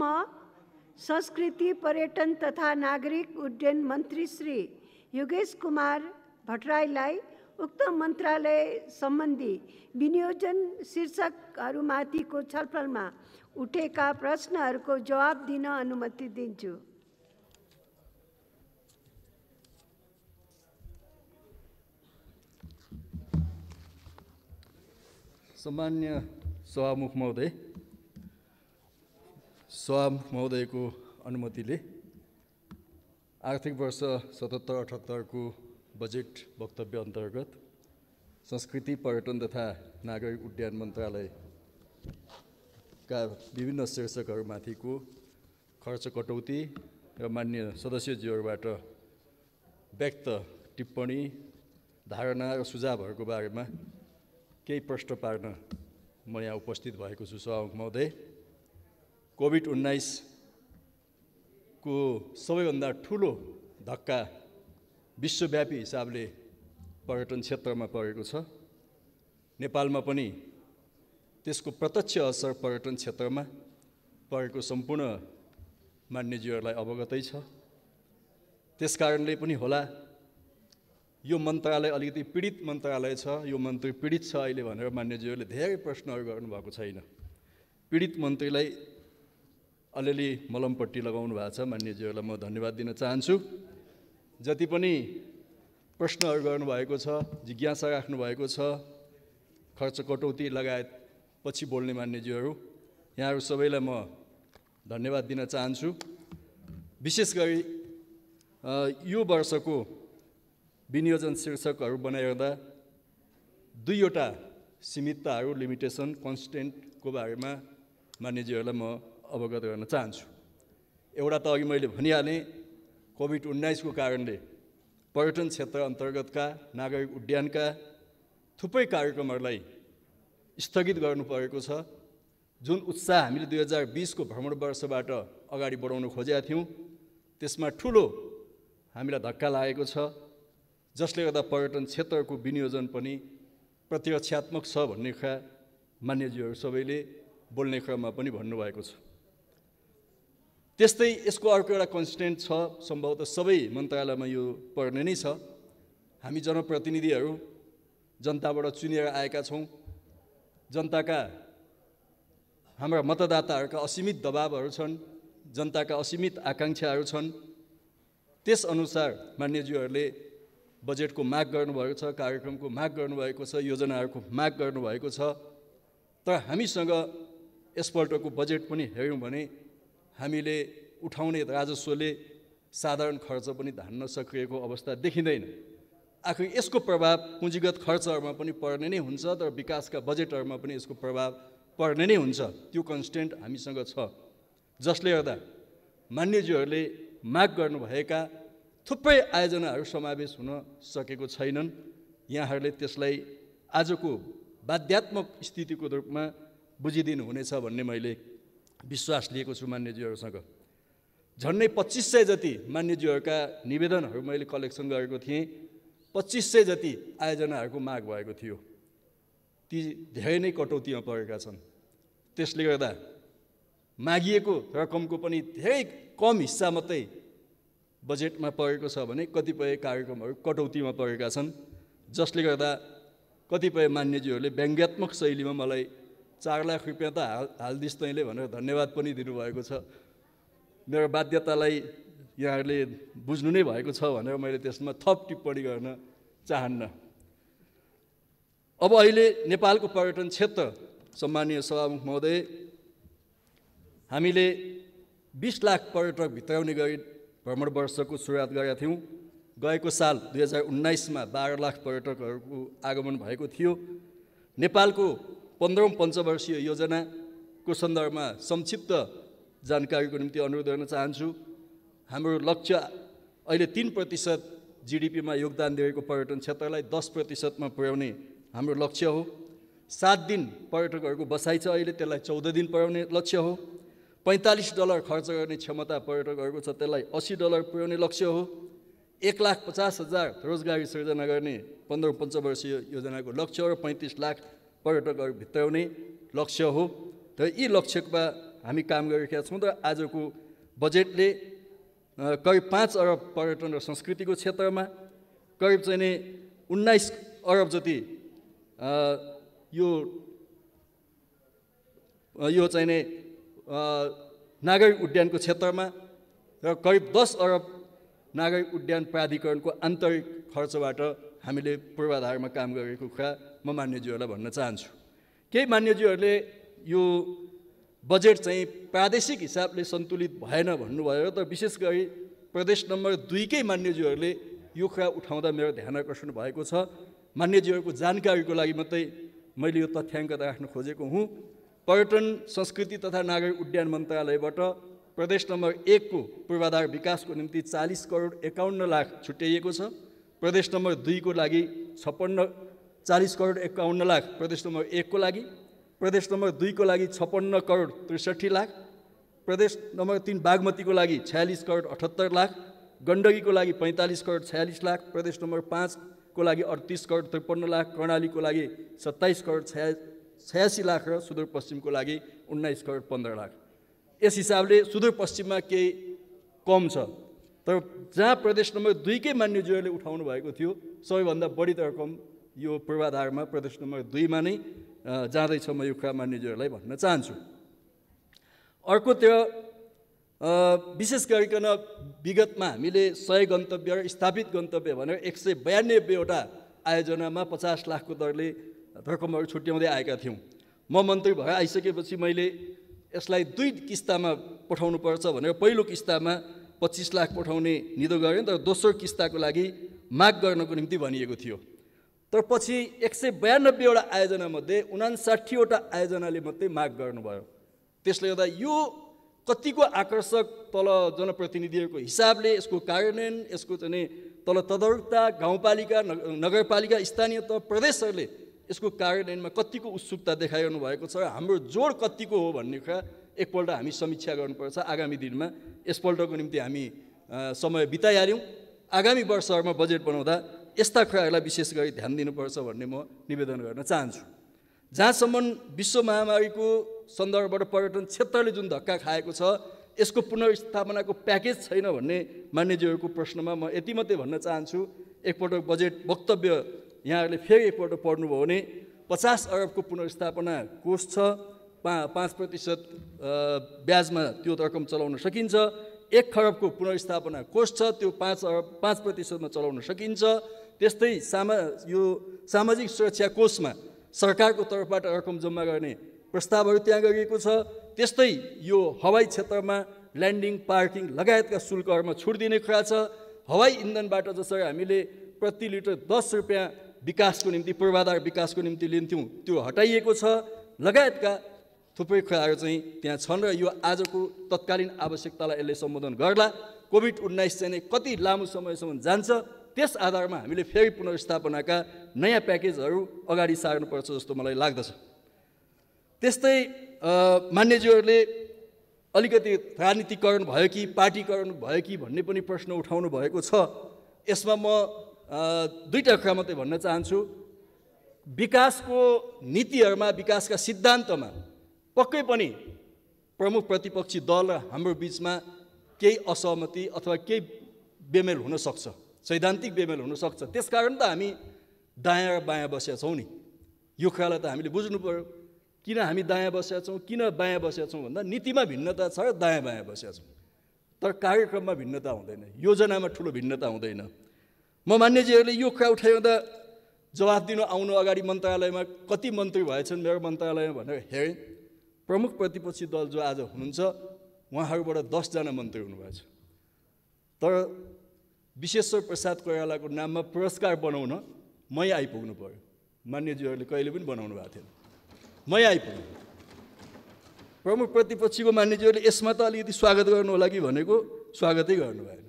म संस्कृति पर्यटन तथा नागरिक उड्डयन मन्त्री श्री योगेश कुमार भट्टराईलाई उक्त मन्त्रालय सम्बन्धी विनियोजन शीर्षकहरूमाथिको छलफलमा उठेका प्रश्नहरूको जवाब दिन अनुमति दिन्छु। सम्मान्य सभामुख महोदय, सभामुख महोदयको अनुमतिले आर्थिक वर्ष 77-78 को बजेट वक्तव्य अन्तर्गत संस्कृति पर्यटन तथा नागरिक उड्डयन मन्त्रालयका विभिन्न शीर्षकहरूमाथिको खर्च कटौती र मान्य सदस्यज्यूहरूबाट व्यक्त टिप्पणी, धारणा र सुझावहरूको बारेमा केही प्रश्न पार्न म यहाँ उपस्थित भएको छु। सभामुख महोदय, कोभिड-19 को सबैभन्दा ठुलो धक्का विश्वव्यापी हिसाबले पर्यटन क्षेत्रमा परेको छ। नेपालमा पनि त्यसको प्रत्यक्ष असर पर्यटन क्षेत्रमा परेको सम्पूर्ण मान्यज्यूहरूलाई अवगतै छ। त्यसकारणले पनि होला यो मन्त्रालय अलिकति पीडित मन्त्रालय छ, यो मन्त्री पीडित छ अहिले भनेर मान्यज्यूहरूले धेरै प्रश्नहरू गर्नुभएको छैन। पीडित मन्त्रीलाई अलिअलि मलमपट्टि लगाउनु भएको छ। मान्यज्यूहरूलाई म धन्यवाद दिन चाहन्छु। जति पनि प्रश्नहरू गर्नुभएको छ, जिज्ञासा राख्नुभएको छ, खर्च कटौती लगायत पछि बोल्ने मान्यज्यूहरू, यहाँहरू सबैलाई म धन्यवाद दिन चाहन्छु। विशेष गरी यो वर्षको विनियोजन शीर्षकहरू बनाइरहँदा दुईवटा सीमितताहरू, लिमिटेसन, कन्स्टेन्टको बारेमा मान्यज्यूहरूलाई म अवगत गर्न चाहन्छु। एउटा त अघि मैले भनिहालेँ, कोभिड-19 को कारणले पर्यटन क्षेत्र अन्तर्गतका नागरिक उड्डयनका थुप्रै कार्यक्रमहरूलाई स्थगित गर्नु परेको छ। जुन उत्साह हामीले 2020 को भ्रमण वर्षबाट अगाडि बढाउन खोजेका थियौँ, त्यसमा ठुलो हामीलाई धक्का लागेको छ, जसले गर्दा पर्यटन क्षेत्रको विनियोजन पनि प्रतिरक्षात्मक छ भन्ने कुरा मान्यज्यूहरू सबैले बोल्ने क्रममा पनि भन्नुभएको छ। त्यस्तै यसको अर्को एउटा कन्स्टेन्ट छ, सम्भवतः सबै मन्त्रालयमा यो पर्ने नै छ। हामी जनप्रतिनिधिहरू जनताबाट चुनेर आएका छौँ। जनताका, हाम्रा मतदाताहरूका असीमित दबावहरू छन्, जनताका असीमित आकाङ्क्षाहरू छन्। त्यसअनुसार मान्यज्यूहरूले बजेटको माग गर्नुभएको छ, कार्यक्रमको माग गर्नुभएको छ, योजनाहरूको माग गर्नुभएको छ। तर हामीसँग यसपल्टको बजेट पनि हेऱ्यौँ भने हामीले उठाउने राजस्वले साधारण खर्च पनि धान्न सकिएको अवस्था देखिँदैन। आखिर यसको प्रभाव पुँजीगत खर्चहरूमा पनि पर्ने नै हुन्छ, तर विकासका बजेटहरूमा पनि यसको प्रभाव पर्ने नै हुन्छ। त्यो कन्स्टेन्ट हामीसँग छ, जसले गर्दा मान्यज्यूहरूले माग गर्नुभएका थुप्रै आयोजनाहरू समावेश हुन सकेको छैनन्। यहाँहरूले त्यसलाई आजको बाध्यात्मक स्थितिको रूपमा बुझिदिनु हुनेछ भन्ने मैले विश्वास लिएको छु मान्यज्यूहरूसँग। झन्डै 2500 जति मान्यज्यूहरूका निवेदनहरू मैले कलेक्सन गरेको थिएँ। 2500 जति आयोजनाहरूको माग भएको थियो। ती धेरै नै कटौतीमा परेका छन्। त्यसले गर्दा मागिएको रकमको पनि धेरै कम हिस्सा मात्रै बजेटमा परेको छ भने कतिपय कार्यक्रमहरू कटौतीमा परेका छन्, जसले गर्दा कतिपय मान्यज्यूहरूले व्यङ्ग्यात्मक शैलीमा मलाई 4 लाख रुपियाँ त हाल्दिस् तैँले भनेर धन्यवाद पनि दिनुभएको छ। मेरो बाध्यतालाई यहाँहरूले बुझ्नु नै भएको छ भनेर मैले त्यसमा थप टिप्पणी गर्न चाहन्न। अब अहिले नेपालको पर्यटन क्षेत्र, सम्मानीय सभामुख महोदय, हामीले 20 लाख पर्यटक भित्राउने गरी भ्रमण वर्षको सुरुवात गरेका थियौँ। गएको साल 2019 मा 12 लाख पर्यटकहरूको आगमन भएको थियो। नेपालको 15औं पञ्चवर्षीय योजनाको सन्दर्भमा संक्षिप्त जानकारीको निम्ति अनुरोध गर्न चाहन्छु। हाम्रो लक्ष्य अहिले 3% GDP मा योगदान दिएको पर्यटन क्षेत्रलाई 10% मा पुर्याउने हाम्रो लक्ष्य हो। 7 दिन पर्यटकहरूको बसाइ छ अहिले, त्यसलाई 14 दिन पुर्याउने लक्ष्य हो। $45 खर्च गर्ने क्षमता पर्यटकहरूको छ, त्यसलाई $80 पुर्याउने लक्ष्य हो। 1,50,000 रोजगारी सृजना गर्ने 15औं पञ्चवर्षीय योजनाको लक्ष्य हो र 35 लाख पर्यटकहरू भित्राउने लक्ष्य हो। र यी लक्ष्यमा हामी काम गरिरहेका छौँ र आजको बजेटले करिब 5 अरब पर्यटन र संस्कृतिको क्षेत्रमा करिब चाहिँ नि 19 अरब जति यो चाहिँ नि नागरिक उड्डयनको क्षेत्रमा र करिब 10 अरब नागरिक उड्डयन प्राधिकरणको आन्तरिक खर्चबाट हामीले पूर्वाधारमा काम गरेको कुरा म मान्यज्यूहरूलाई भन्न चाहन्छु। केही मान्यज्यूहरूले यो बजेट चाहिँ प्रादेशिक हिसाबले सन्तुलित भएन भन्नुभयो, तर विशेष गरी प्रदेश नम्बर 2 कै मान्यज्यूहरूले यो कुरा उठाउँदा मेरो ध्यान आकर्षण भएको छ। मान्यज्यूहरूको जानकारीको लागि मात्रै मैले यो तथ्याङ्क राख्न खोजेको हुँ। पर्यटन संस्कृति तथा नागरिक उड्डयन मन्त्रालयबाट प्रदेश नम्बर 1 को पूर्वाधार विकासको निम्ति 40 करोड 51 लाख छुट्याइएको छ। प्रदेश नम्बर 2 को लागि 40 करोड 51 लाख प्रदेश नम्बर 1 को लागि, प्रदेश नम्बर 2 को लागि 56 करोड 63 लाख, प्रदेश नम्बर 3 बागमतीको लागि 46 करोड 78 लाख, गण्डकीको लागि 45 करोड 46 लाख, प्रदेश नम्बर 5 को लागि 38 करोड 53 लाख, कर्णालीको लागि 27 करोड 86 लाख र सुदूरपश्चिमको लागि 19 करोड 15 लाख। यस हिसाबले सुदूरपश्चिममा केही कम छ, तर जहाँ प्रदेश नम्बर 2 कै मान्यज्यूहरूले उठाउनु भएको थियो सबैभन्दा बढी रकम यो पूर्वाधारमा प्रदेश नम्बर 2 मा नै जाँदैछ। म यो कुरा मान्यज्यूहरूलाई भन्न चाहन्छु। अर्कोतिर विशेष गरिकन विगतमा हामीले 100 गन्तव्य र स्थापित गन्तव्य भनेर 192 वटा आयोजनामा 50 लाखको दरले रकमहरू छुट्याउँदै आएका थियौँ। म मन्त्री भएर आइसकेपछि मैले यसलाई 2 किस्तामा पठाउनुपर्छ भनेर पहिलो किस्तामा 25 लाख पठाउने निधो गरेँ, तर दोस्रो किस्ताको लागि माग गर्नको निम्ति भनिएको थियो। तर पछि 192 वटा आयोजनामध्ये 59 वटा आयोजनाले मात्रै माग गर्नुभयो। त्यसले गर्दा यो कतिको आकर्षक तल जनप्रतिनिधिहरूको हिसाबले यसको कार्यान्वयन, यसको चाहिँ तल तदरुकता गाउँपालिका, नगरपालिका, स्थानीय तह, प्रदेशहरूले यसको कार्यान्वयनमा कतिको उत्सुकता देखाइरहनु भएको छ, हाम्रो जोड कतिको हो भन्ने कुरा एकपल्ट हामी समीक्षा गर्नुपर्छ। आगामी दिनमा यसपल्टको निम्ति हामी समय बिताइहाल्यौँ। आगामी वर्षहरूमा बजेट बनाउँदा यस्ता कुराहरूलाई विशेष गरी ध्यान दिनुपर्छ भन्ने म निवेदन गर्न चाहन्छु। जहाँसम्म विश्व महामारीको सन्दर्भबाट पर्यटन क्षेत्रले जुन धक्का खाएको छ यसको पुनर्स्थापनाको प्याकेज छैन भन्ने मान्यज्यूहरूको प्रश्नमा म यति मात्रै भन्न चाहन्छु। एकपल्ट बजेट वक्तव्य यहाँहरूले फेरि एकपल्ट पढ्नुभयो भने 50 अरबको पुनर्स्थापना कोष छ, 5% ब्याजमा त्यो रकम चलाउन सकिन्छ। 1 खरबको पुनर्स्थापना कोष छ, त्यो 5% चलाउन सकिन्छ। त्यस्तै यो सामाजिक सुरक्षा कोषमा सरकारको तर्फबाट रकम जम्मा गर्ने प्रस्तावहरू त्यहाँ गरिएको छ। त्यस्तै यो हवाई क्षेत्रमा ल्यान्डिङ, पार्किङ लगायतका शुल्कहरूमा छुट दिने कुरा छ। हवाई इन्धनबाट जसरी हामीले प्रति लिटर 10 रुपियाँ विकासको निम्ति, पूर्वाधार विकासको निम्ति लिन्थ्यौँ, त्यो हटाइएको छ। लगायतका थुप्रै कुराहरू चाहिँ त्यहाँ छन् र यो आजको तत्कालीन आवश्यकतालाई यसले सम्बोधन गर्ला। कोभिड-19 चाहिँ कति लामो समयसम्म जान्छ, त्यस आधारमा हामीले फेरि पुनर्स्थापनाका नयाँ प्याकेजहरू अगाडि सार्नुपर्छ जस्तो मलाई लाग्दछ। त्यस्तै मान्यज्यूहरूले अलिकति राजनीतिकरण भयो कि पार्टीकरण भयो कि भन्ने पनि प्रश्न उठाउनु भएको छ। यसमा म 2टा कुरा मात्रै भन्न चाहन्छु। विकासको नीतिहरूमा, विकासका सिद्धान्तमा पक्कै पनि प्रमुख प्रतिपक्षी दल र हाम्रो बिचमा केही असहमति अथवा केही बेमेल हुन सक्छ, सैद्धान्तिक बेमेल हुन सक्छ। त्यसकारण त हामी दायाँ र बायाँ बसेका छौँ नि। यो कुरालाई त हामीले बुझ्नु पर्यो। किन हामी दायाँ बसेका छौँ, किन बायाँ बसेका छौँ भन्दा नीतिमा भिन्नता छ र दायाँ बायाँ बसेका छौँ, तर कार्यक्रममा भिन्नता हुँदैन, योजनामा ठुलो भिन्नता हुँदैन। म मान्यजीहरूले यो कुरा उठाउँदा जवाफ दिनु आउनु अगाडि मन्त्रालयमा कति मन्त्री भएछन् मेरो मन्त्रालयमा भनेर हेरेँ। प्रमुख प्रतिपक्षी दल जो आज हुनुहुन्छ उहाँहरूबाट 10 जना मन्त्री हुनुभएछ, तर विश्वेश्वर प्रसाद कोइरालाको नाममा पुरस्कार बनाउन मै आइपुग्नु पर्यो। मान्यजीहरूले कहिले पनि बनाउनु भएको थिएन, मै आइपुग्नु। प्रमुख प्रतिपक्षीको मान्यजीहरूले यसमा त अलिकति स्वागत गर्नु होला कि भनेको स्वागतै गर्नु भएन,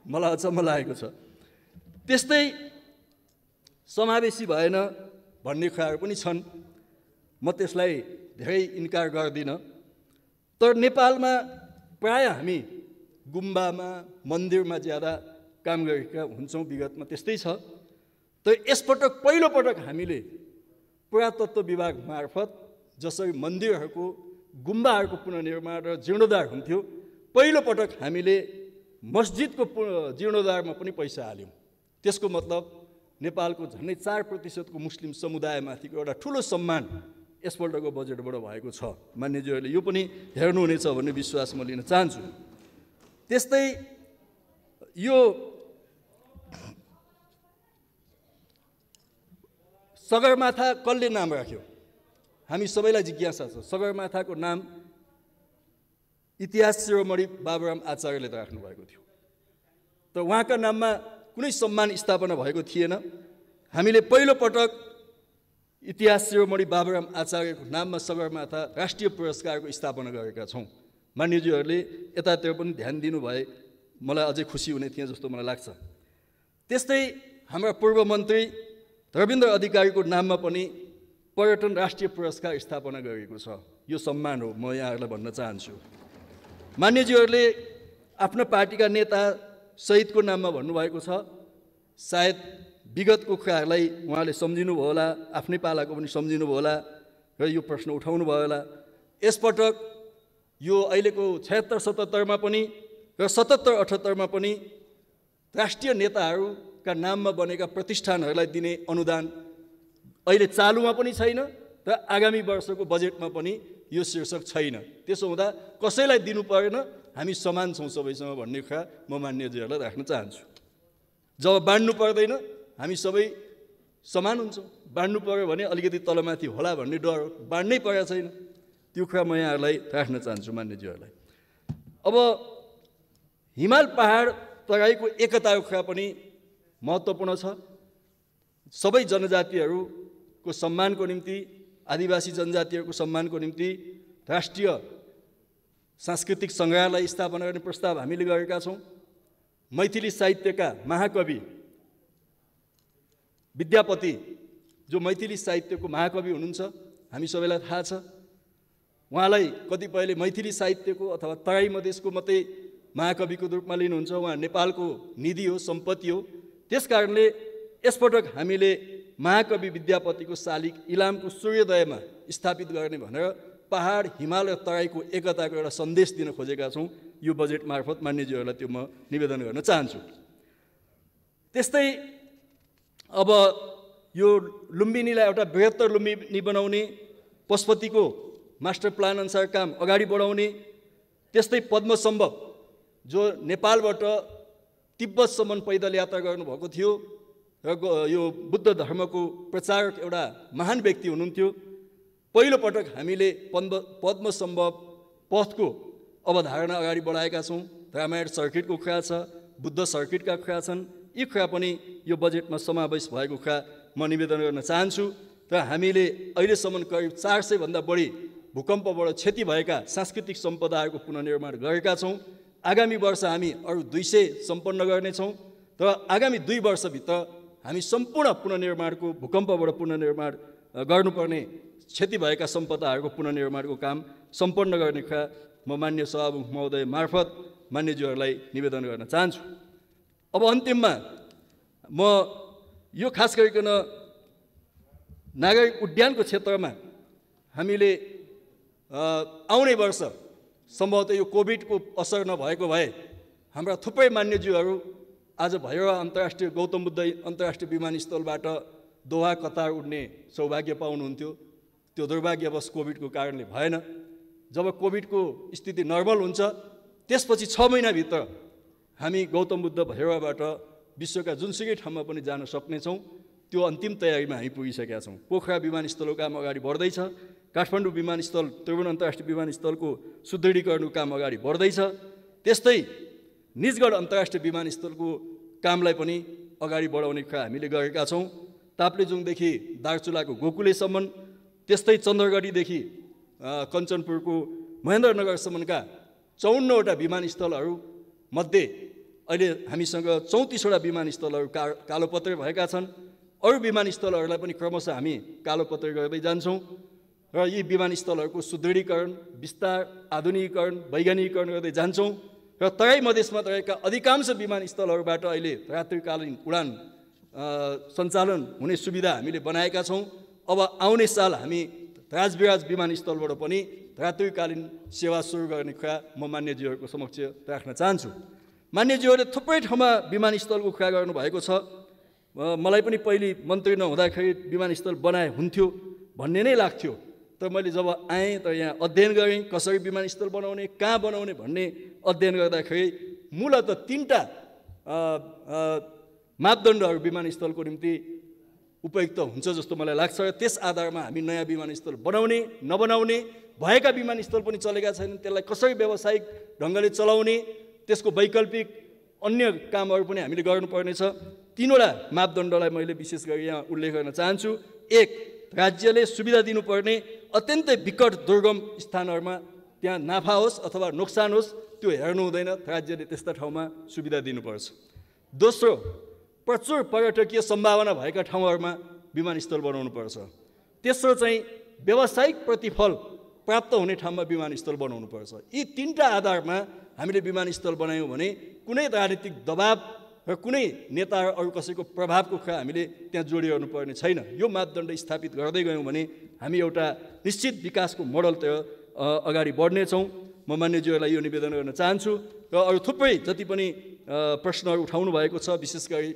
मलाई अचम्म लागेको छ। त्यस्तै समावेशी भएन भन्ने कुराहरू पनि छन्, म त्यसलाई धेरै इन्कार गर्दिनँ। तर नेपालमा प्रायः हामी गुम्बामा, मन्दिरमा ज्यादा काम गरेका हुन्छौँ, विगतमा त्यस्तै छ। तर यसपटक पहिलोपटक हामीले पुरातत्व विभाग मार्फत जसरी मन्दिरहरूको गुम्बाहरूको पुनर्निर्माण र जीर्णोद्धार हुन्थ्यो। पहिलो पटक हामीले मस्जिदको जीर्णोद्धारमा पनि पैसा हाल्यौँ। त्यसको मतलब नेपालको झन्डै 4% मुस्लिम समुदायमाथिको एउटा ठुलो सम्मान यसपल्टको बजेटबाट भएको छ। मान्यज्यूहरूले यो पनि हेर्नुहुनेछ भन्ने विश्वास म लिन चाहन्छु। त्यस्तै यो सगरमाथा कसले नाम राख्यो? हामी सबैलाई जिज्ञासा छ। सगरमाथाको नाम इतिहास शिरोमणि बाबुराम आचार्यले त राख्नु भएको थियो, तर उहाँका नाममा कुनै सम्मान स्थापना भएको थिएन। हामीले पहिलो पटक इतिहास शिरोमणि बाबुराम आचार्यको नाममा सगरमाथा राष्ट्रिय पुरस्कारको स्थापना गरेका छौँ। मान्यज्यूहरूले यतातिर पनि ध्यान दिनुभए मलाई अझै खुसी हुने थिए जस्तो मलाई लाग्छ। त्यस्तै हाम्रा पूर्व मन्त्री रविन्द्र अधिकारीको नाममा पनि पर्यटन राष्ट्रिय पुरस्कार स्थापना गरिएको छ। यो सम्मान हो, म यहाँहरूलाई भन्न चाहन्छु। मान्यज्यूहरूले आफ्नो पार्टीका नेता शहीदको नाममा भन्नुभएको छ। सायद विगतको कुराहरूलाई उहाँले सम्झिनुभयो होला, आफ्नै पालाको पनि सम्झिनुभयो होला र यो प्रश्न उठाउनु भयो होला। यसपटक यो अहिलेको 76-77 पनि र 77-78 पनि राष्ट्रिय नेताहरूका नाममा बनेका प्रतिष्ठानहरूलाई दिने अनुदान अहिले चालुमा पनि छैन र आगामी वर्षको बजेटमा पनि यो शीर्षक छैन। त्यसो हुँदा कसैलाई दिनु परेन, हामी समान छौँ सबैसँग भन्ने कुरा म मान्यज्यूहरूलाई राख्न चाहन्छु। जब बाँड्नु पर्दैन हामी सबै समान हुन्छौँ, बाँड्नु पर्यो भने अलिकति तलमाथि होला भन्ने डर हो, बाँड्नै परेको छैन। त्यो कुरा म यहाँहरूलाई राख्न चाहन्छु मान्यज्यूहरूलाई। अब हिमाल पहाड तराईको एकताको कुरा पनि महत्त्वपूर्ण छ। सबै जनजातिहरूको सम्मानको निम्ति, आदिवासी जनजातिहरूको सम्मानको निम्ति राष्ट्रिय सांस्कृतिक सङ्ग्रहालय स्थापना गर्ने प्रस्ताव हामीले गरेका छौँ। मैथिली साहित्यका महाकवि विद्यापति, जो मैथिली साहित्यको महाकवि हुनुहुन्छ, हामी सबैलाई थाहा छ। उहाँलाई कतिपयले मैथिली साहित्यको अथवा तराई मधेसको मात्रै महाकविको रूपमा लिनुहुन्छ। उहाँ नेपालको निधि हो, सम्पत्ति हो। त्यसकारणले यसपटक हामीले महाकवि विद्यापतिको शालिग इलामको सूर्योदयमा स्थापित गर्ने भनेर पहाड, हिमाल र तराईको एकताको एउटा सन्देश दिन खोजेका छौँ। यो बजेट मार्फत मान्यज्यूहरूलाई त्यो म निवेदन गर्न चाहन्छु। त्यस्तै अब यो लुम्बिनीलाई एउटा बृहत्तर लुम्बिनी बनाउने, पशुपतिको मास्टर प्लान अनुसार काम अगाडि बढाउने, त्यस्तै पद्मसम्भव जो नेपालबाट तिब्बतसम्म पैदल यात्रा गर्नुभएको थियो र यो बुद्ध धर्मको प्रचारक एउटा महान व्यक्ति हुनुहुन्थ्यो। पहिलो पटक हामीले पद्मसम्भव पथको अवधारणा अगाडि बढाएका छौँ। रामायण सर्किटको कुरा छ, बुद्ध सर्किटका कुरा छन्। यी कुरा पनि यो बजेटमा समावेश भएको कुरा म निवेदन गर्न चाहन्छु। र हामीले अहिलेसम्म करिब 400 भन्दा बढी भूकम्पबाट क्षति भएका सांस्कृतिक सम्पदाहरूको पुनर्निर्माण गरेका छौँ। आगामी वर्ष हामी अरू 200 सम्पन्न गर्नेछौँ र आगामी 2 वर्षभित्र हामी सम्पूर्ण पुनर्निर्माणको, भूकम्पबाट पुनर्निर्माण गर्नुपर्ने क्षति भएका सम्पदाहरूको पुनर्निर्माणको काम सम्पन्न गर्ने कुरा म मान्य सभामुख महोदय मार्फत मान्यज्यूहरूलाई निवेदन गर्न चाहन्छु। अब अन्तिममा म यो खास गरिकन नागरिक उद्यानको क्षेत्रमा हामीले आउने वर्ष सम्भवतः यो कोभिडको असर नभएको भए हाम्रा थुप्रै मान्यज्यूहरू आज भैरवा अन्तर्राष्ट्रिय गौतम बुद्ध अन्तर्राष्ट्रिय विमानस्थलबाट दोहा कतार उड्ने सौभाग्य पाउनुहुन्थ्यो। त्यो दुर्भाग्यवश कोभिडको कारणले भएन। जब कोभिडको स्थिति नर्मल हुन्छ त्यसपछि 6 महिनाभित्र हामी गौतम बुद्ध भैरवाबाट विश्वका जुनसुकै ठाउँमा पनि जान सक्नेछौँ। त्यो अन्तिम तयारीमा हामी पुगिसकेका छौँ। पोखरा विमानस्थलको काम अगाडि बढ्दैछ। काठमाडौँ विमानस्थल, त्रिभुवन अन्तर्राष्ट्रिय विमानस्थलको सुदृढीकरणको काम अगाडि बढ्दैछ। त्यस्तै निजगढ अन्तर्राष्ट्रिय विमानस्थलको कामलाई पनि अगाडि बढाउने कुरा हामीले गरेका छौँ। ताप्लेजुङदेखि दार्चुलाको गोकुलेसम्म, त्यस्तै चन्द्रगढीदेखि कञ्चनपुरको महेन्द्रनगरसम्मका 54वटा विमानस्थलहरू मध्ये अहिले हामीसँग 34वटा विमानस्थलहरू कालोपत्रे भएका छन्। अरू विमानस्थलहरूलाई पनि क्रमशः हामी कालोपत्रे गर्दै जान्छौँ र यी विमानस्थलहरूको सुदृढीकरण, विस्तार, आधुनिकीकरण, वैज्ञानिकीकरण गर्दै जान्छौँ र तराई मधेसमा रहेका अधिकांश विमानस्थलहरूबाट अहिले रात्रिकालीन उडान सञ्चालन हुने सुविधा हामीले बनाएका छौँ। अब आउने साल हामी राजविराज विमानस्थलबाट पनि रात्रिकालीन सेवा सुरु गर्ने कुरा म मान्यज्यूहरूको समक्ष राख्न चाहन्छु। मान्यज्यूहरूले थुप्रै ठाउँमा विमानस्थलको कुरा गर्नुभएको छ। मलाई पनि पहिले मन्त्री नहुँदाखेरि विमानस्थल बनाए हुन्थ्यो भन्ने नै लाग्थ्यो। तर मैले जब आएँ त यहाँ अध्ययन गरेँ कसरी विमानस्थल बनाउने, कहाँ बनाउने भन्ने अध्ययन गर्दाखेरि मूलतः 3टा मापदण्डहरू विमानस्थलको निम्ति उपयुक्त हुन्छ जस्तो मलाई लाग्छ। र त्यस आधारमा हामी नयाँ विमानस्थल बनाउने नबनाउने, भएका विमानस्थल पनि चलेका छैनन् त्यसलाई कसरी व्यावसायिक ढङ्गले चलाउने, त्यसको वैकल्पिक अन्य कामहरू पनि हामीले गर्नुपर्नेछ। 3वटा मापदण्डलाई मैले विशेष गरी यहाँ उल्लेख गर्न चाहन्छु। 1, राज्यले सुविधा दिनुपर्ने अत्यन्तै विकट दुर्गम स्थानहरूमा त्यहाँ नाफा होस् अथवा नोक्सान होस् त्यो हेर्नु हुँदैन, राज्यले त्यस्ता ठाउँमा सुविधा दिनुपर्छ। दोस्रो, प्रचुर पर्यटकीय सम्भावना भएका ठाउँहरूमा विमानस्थल बनाउनुपर्छ। तेस्रो चाहिँ व्यावसायिक प्रतिफल प्राप्त हुने ठाउँमा विमानस्थल बनाउनुपर्छ। यी 3टा आधारमा हामीले विमानस्थल बनायौँ भने कुनै राजनीतिक दबाब र कुनै नेता र अरू कसैको प्रभावको कुरा हामीले त्यहाँ जोडिरहनु पर्ने छैन। यो मापदण्ड स्थापित गर्दै गयौँ भने हामी एउटा निश्चित विकासको मोडलतिर अगाडि बढ्नेछौँ। म मान्यज्यूहरूलाई यो निवेदन गर्न चाहन्छु। र अरू थुप्रै जति पनि प्रश्नहरू उठाउनु भएको छ, विशेष गरी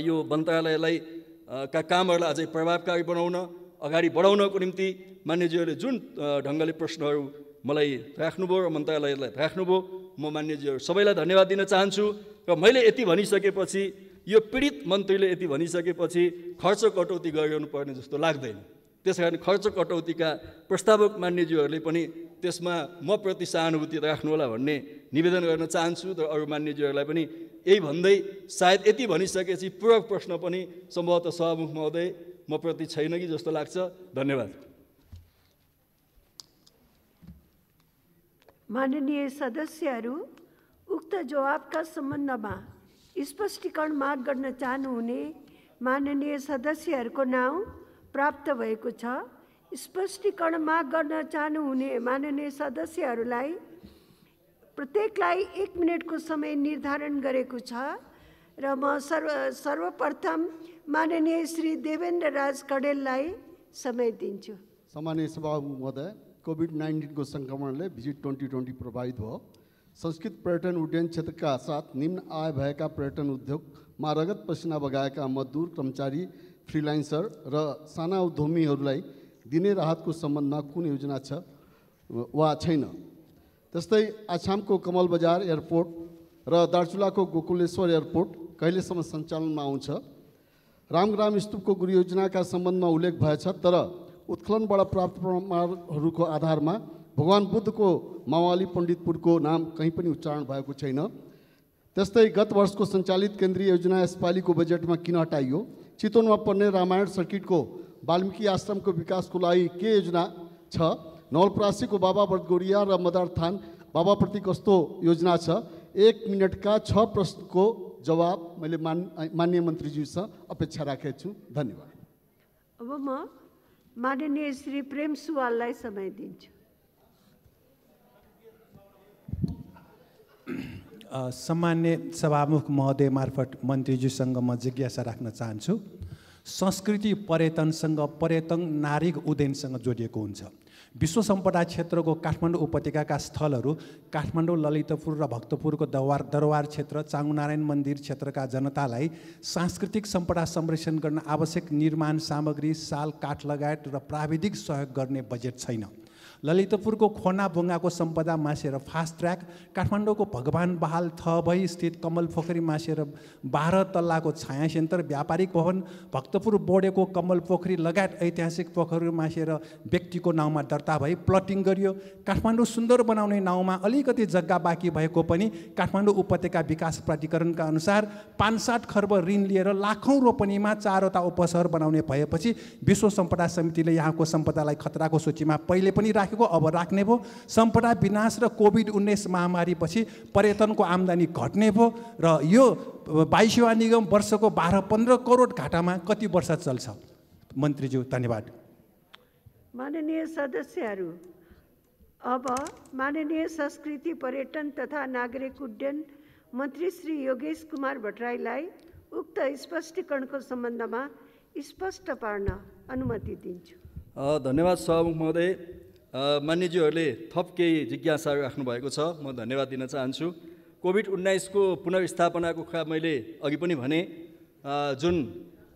यो मन्त्रालयलाई का कामहरूलाई अझै प्रभावकारी बनाउन, अगाडि बढाउनको निम्ति मान्यज्यूहरूले जुन ढङ्गले प्रश्नहरू मलाई राख्नुभयो र मन्त्रालयलाई राख्नुभयो, म मान्यज्यूहरू सबैलाई धन्यवाद दिन चाहन्छु। र मैले यति भनिसकेपछि, यो पीडित मन्त्रीले यति भनिसकेपछि खर्च कटौती गरिरहनु पर्ने जस्तो लाग्दैन। त्यसकारण खर्च कटौतीका प्रस्तावक मान्यज्यूहरूले पनि त्यसमा म प्रति सहानुभूति राख्नुहोला भन्ने निवेदन गर्न चाहन्छु। र अरू मान्यज्यूहरूलाई पनि यही भन्दै सायद यति भनिसकेपछि पूरक प्रश्न पनि सम्भवतः सभामुख महोदय म प्रति छैन कि जस्तो लाग्छ। धन्यवाद। माननीय सदस्यहरू, उक्त जवाबका सम्बन्धमा स्पष्टीकरण माग गर्न चाहनुहुने माननीय सदस्यहरूको नाउँ प्राप्त भएको छ। स्पष्टीकरण माग गर्न चाहनुहुने माननीय सदस्यहरूलाई प्रत्येकलाई 1 मिनटको समय निर्धारण गरेको छ। र म सर्वप्रथम माननीय श्री देवेन्द्र राज कडेललाई समय दिन्छु। सम्माननीय सभामुख महोदय, कोभिड-19 को संक्रमणले भिजिट 2020 प्रभावित भयो। संस्कृत पर्यटन उड्डयन क्षेत्रका साथ निम्न आय भएका पर्यटन उद्योगमा रगत पसिना बगाएका मजदुर, कर्मचारी, फ्रिलान्सर र साना उद्यमीहरूलाई दिने राहतको सम्बन्धमा कुन योजना छ वा छैन? त्यस्तै आसामको कमल बजार एयरपोर्ट र दार्चुलाको गोकुलेश्वर एयरपोर्ट कहिलेसम्म सञ्चालनमा आउँछ? रामग्राम स्तूपको गृह योजनाका सम्बन्धमा उल्लेख भएछ, तर उत्खननबाट प्राप्त प्रमाणहरूको आधारमा भगवान बुद्धको मावाली पण्डितपुरको नाम कहीँ पनि उच्चारण भएको छैन। त्यस्तै गत वर्षको सञ्चालित केन्द्रीय योजना यसपालिको बजेटमा किन हटाइयो? चितवनमा पर्ने रामायण सर्किटको वाल्मिकी आश्रमको विकासको लागि के योजना छ? नवलपरासीको बाबा बटगोरिया र मदारथान बाबाप्रति कस्तो योजना छ? 1 मिनटका 6 प्रश्नको जवाब मैले माननीय मन्त्रीज्यूसँग अपेक्षा राखेको छु। धन्यवाद। अब म माननीय श्री प्रेम सुवाललाई समय दिन्छु। सम्मान्य सभामुख महोदय मार्फत मन्त्रीज्यूसँग म जिज्ञासा राख्न चाहन्छु। संस्कृति पर्यटनसँग पर्यटन नागरिक उड्डयनसँग जोडिएको हुन्छ। विश्व सम्पदा क्षेत्रको काठमाडौँ उपत्यकाका स्थलहरू काठमाडौँ, ललितपुर र भक्तपुरको दरबार क्षेत्र, चामुनारायण मन्दिर क्षेत्रका जनतालाई सांस्कृतिक सम्पदा संरक्षण गर्न आवश्यक निर्माण सामग्री, साल, काठ लगायत र प्राविधिक सहयोग गर्ने बजेट छैन। ललितपुरको खोना बुङ्गाको सम्पदा मासेर फास्ट ट्र्याक, काठमाडौँको भगवान बहाल थभई स्थित कमल पोखरी मासेर 12 तल्लाको छाया सेन्टर, व्यापारिक भवन, भक्तपुर बोडेको कमल पोखरी लगायत ऐतिहासिक पोखरी मासेर व्यक्तिको नाउँमा दर्ता भई प्लटिङ गरियो। काठमाडौँ सुन्दर बनाउने नाउँमा अलिकति जग्गा बाँकी भएको पनि काठमाडौँ उपत्यका विकास प्राधिकरणका अनुसार 5-7 खर्ब ऋण लिएर लाखौँ रोपनीमा 4वटा उपशहर बनाउने भएपछि विश्व सम्पदा समितिले यहाँको सम्पदालाई खतराको सूचीमा पहिले पनि अब राख्ने भयो। सम्पदा विनाश र कोभिड-19 महामारीपछि पर्यटनको आम्दानी घट्ने भयो र यो 22वां निगम वर्षको 12-15 करोड घाटामा कति वर्ष चल्छ? मन्त्रीज्यू, धन्यवाद। माननीय सदस्यहरू, अब माननीय संस्कृति पर्यटन तथा नागरिक उड्डयन मन्त्री श्री योगेश कुमार भट्टराईलाई उक्त स्पष्टीकरणको सम्बन्धमा स्पष्ट पार्न अनुमति दिन्छु। धन्यवाद सभामुख महोदय। मान्यज्यूहरूले थप केही जिज्ञासाहरू राख्नुभएको छ, म धन्यवाद दिन चाहन्छु। कोभिड-19 को पुनर्स्थापनाको कुरा मैले अघि पनि भने, जुन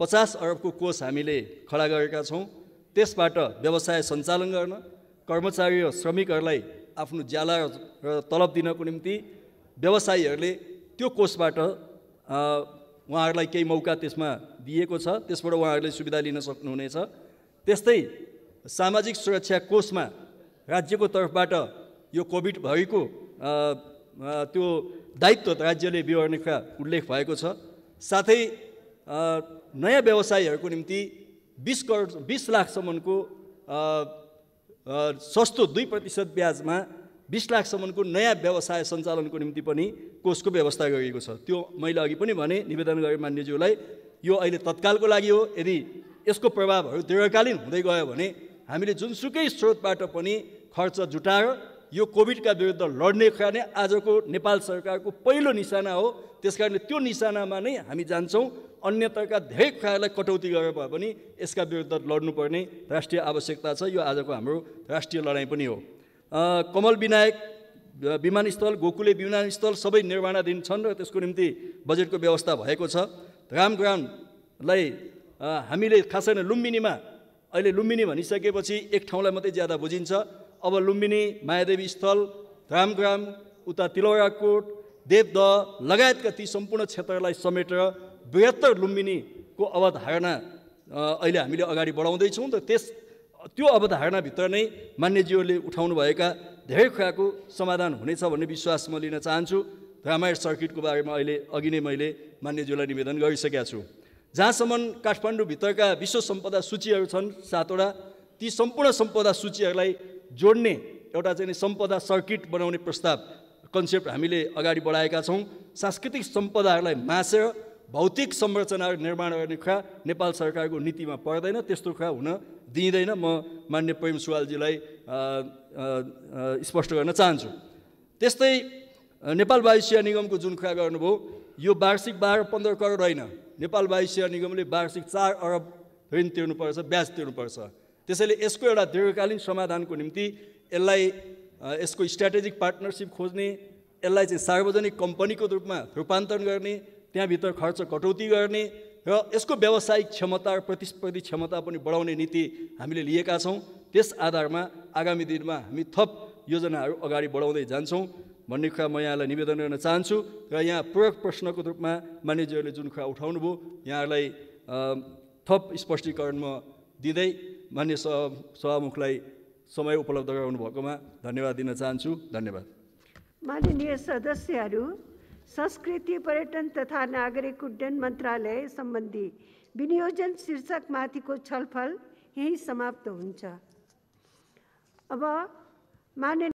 50 अरबको कोष हामीले खडा गरेका छौँ, त्यसबाट व्यवसाय सञ्चालन गर्न, कर्मचारी र श्रमिकहरूलाई आफ्नो ज्याला र तलब दिनको निम्ति व्यवसायीहरूले त्यो कोषबाट उहाँहरूलाई केही मौका त्यसमा दिएको छ, त्यसबाट उहाँहरूले सुविधा लिन सक्नुहुनेछ। त्यस्तै सामाजिक सुरक्षा कोषमा राज्यको तर्फबाट यो कोभिडभरिको त्यो दायित्व राज्यले बिहोर्ने कुरा उल्लेख भएको छ। साथै नयाँ व्यवसायीहरूको निम्ति 20 लाखसम्मको सस्तो 2% ब्याजमा 20 लाखसम्मको नयाँ व्यवसाय सञ्चालनको निम्ति पनि कोषको व्यवस्था गरिएको छ। त्यो मैले अघि पनि भने, निवेदन गरेँ मान्यज्यूलाई, यो अहिले तत्कालको लागि हो। यदि यसको प्रभावहरू दीर्घकालीन हुँदै गयो भने हामीले जुनसुकै स्रोतबाट पनि खर्च जुटाएर यो कोभिडका विरुद्ध लड्ने कुरा नै आजको नेपाल सरकारको पहिलो निशाना हो। त्यसकारणले त्यो निशानामा नै हामी जान्छौँ। अन्यताका धेरै कुराहरूलाई कटौती गरेर भए पनि यसका विरुद्ध लड्नुपर्ने राष्ट्रिय आवश्यकता छ। यो आजको हाम्रो राष्ट्रिय लडाइँ पनि हो। कमल विनायक विमानस्थल, गोकुले विमानस्थल सबै निर्माणाधीन छन् र त्यसको निम्ति बजेटको व्यवस्था भएको छ। रामग्रामलाई हामीले खास गरी लुम्बिनीमा, अहिले लुम्बिनी भनिसकेपछि एक ठाउँलाई मात्रै ज्यादा बुझिन्छ। अब लुम्बिनी, मायादेवी स्थल, रामग्राम, उता तिलौराकोट, देवदह लगायतका ती सम्पूर्ण क्षेत्रलाई समेटेर बृहत्तर लुम्बिनीको अवधारणा अहिले हामीले अगाडि बढाउँदैछौँ। र त्यो अवधारणाभित्र नै मान्यज्यूहरूले उठाउनुभएका धेरै कुराको समाधान हुनेछ भन्ने विश्वास म लिन चाहन्छु। रामायण सर्किटको बारेमा अहिले अघि नै मैले मान्यज्यूलाई निवेदन गरिसकेका छु। जहाँसम्म काठमाडौँभित्रका विश्व सम्पदा सूचीहरू छन् 7वटा, ती सम्पूर्ण सम्पदा सूचीहरूलाई जोड्ने एउटा चाहिँ सम्पदा सर्किट बनाउने प्रस्ताव, कन्सेप्ट हामीले अगाडि बढाएका छौँ। सांस्कृतिक सम्पदाहरूलाई मासेर भौतिक संरचनाहरू निर्माण गर्ने कुरा नेपाल सरकारको नीतिमा पर्दैन, त्यस्तो कुरा हुन दिइँदैन। म मान्य प्रेम सुवालजीलाई स्पष्ट गर्न चाहन्छु। त्यस्तै नेपाल वायुसेना निगमको जुन कुरा गर्नुभयो, यो वार्षिक 12-15 करोड होइन। नेपाल वायुसेना निगमले वार्षिक 4 अरब ऋण तिर्नुपर्छ, ब्याज तिर्नुपर्छ। त्यसैले यसको एउटा दीर्घकालीन समाधानको निम्ति यसलाई यसको स्ट्राटेजिक पार्टनरसिप खोज्ने, यसलाई चाहिँ सार्वजनिक कम्पनीको रूपमा रूपान्तरण गर्ने, त्यहाँभित्र खर्च कटौती गर्ने र यसको व्यावसायिक क्षमता र प्रतिस्पर्धी क्षमता पनि बढाउने नीति हामीले लिएका छौँ। त्यस आधारमा आगामी दिनमा हामी थप योजनाहरू अगाडि बढाउँदै जान्छौँ भन्ने कुरा म यहाँलाई निवेदन गर्न चाहन्छु। र यहाँ पूरक प्रश्नको रूपमा मान्यज्यूहरूले जुन कुरा उठाउनुभयो, यहाँहरूलाई थप स्पष्टीकरण म दिँदै मान्य सभामुखलाई समय उपलब्ध गराउनु भएकोमा धन्यवाद दिन चाहन्छु। धन्यवाद। माननीय सदस्यहरू, संस्कृति, पर्यटन तथा नागरिक उड्डयन मन्त्रालय सम्बन्धी विनियोजन शीर्षकमाथिको छलफल यही समाप्त हुन्छ। अब माननीय